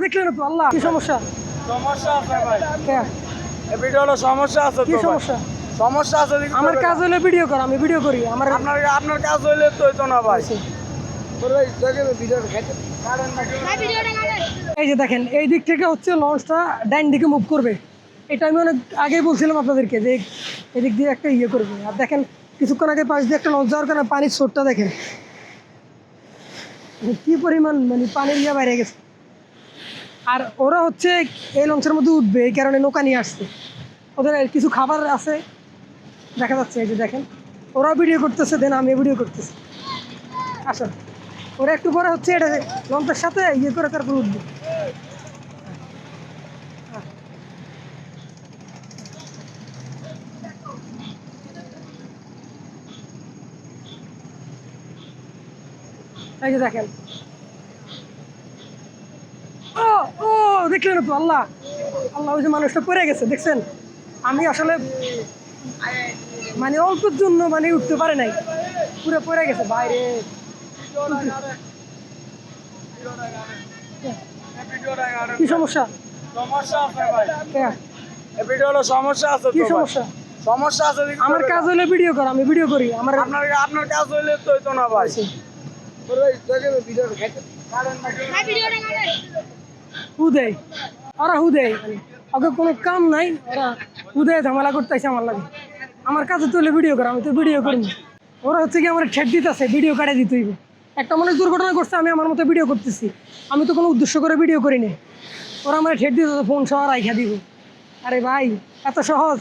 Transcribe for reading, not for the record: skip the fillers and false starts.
দেখলেন তো আল্লাহ কি সমস্যা? সমস্যা আছে ভাই। কে? এই ভিডিওটা সমস্যা আছে কি তো ভাই। সমস্যা? সমস্যা আছে দেখি আমার কাজ হলে ভিডিও কর, আমি ভিডিও করি। আমার আপনার কাজ হইলে তো হইতো না ভাই। ভাই দেখেন ভিডিওটা খাইতে এই যে দেখেন এই দিক থেকে হচ্ছে লঞ্চটা ডাইন দিকে মুভ করবে। এটা আমি অনেক আগেই বলছিলাম আপনাদেরকে যে এদিক দিয়ে একটা ইয়ে করবে। আর দেখেন কিছুক্ষণ আগে পাশ দিয়ে একটা লঞ্চ যাওয়ার কারণে পানির স্রোতটা দেখেন কি পরিমাণ, মানে পানির ইয়ে বাইরে গেছে। আর ওরা হচ্ছে এই লঞ্চের মধ্যে উঠবে, এই কারণে নৌকা নিয়ে আসছে। ওদের কিছু খাবার আছে দেখা যাচ্ছে, এই যে দেখেন ওরা ভিডিও করতেছে, দেন আমি ভিডিও করতেছি। আসো, ওরা একটু পরে হচ্ছে এটা লঞ্চের সাথে ইয়ে করে তারপর উঠবে। এই যে দেখেন, ও ও দেখলেন তো আল্লাহ আল্লাহ, ওই যে মানুষটা পড়ে গেছে দেখছেন। আমি আসলে মানে অল্পের জন্য মানে উঠতে পারে নাই, পুরো পড়ে গেছে বাইরে। কি সমস্যা? সমস্যা আছে ভাই। কে? এই ভিডিওটা সমস্যা আছে কি তো ভাই। সমস্যা? সমস্যা আছে দেখি আমার কাজ হলে ভিডিও কর, আমি ভিডিও করি। আপনার কাজ হইলে তো হইতো না ভাই। ভাই দেখেন ভিডিওটা খাইতে হুদেয় ওরা হুদেয়, ওকে কোনো কাম নাই, ওরা হুদেয় ঝামেলা করতে আসে আমার লাগে। আমার কাছে তুলে ভিডিও কর, আমি তো ভিডিও করি। ওরা হচ্ছে কি আমার ঠেট দিতেছে, ভিডিও কাটে দিতে হইবে। একটা মানুষ দুর্ঘটনা করছে, আমি আমার মতো ভিডিও করতেছি, আমি তো কোনো উদ্দেশ্য করে ভিডিও করি না। ওরা আমার ঠেট দিতেছে, ফোন সহ রাইখা দিব। আরে ভাই এত সহজ?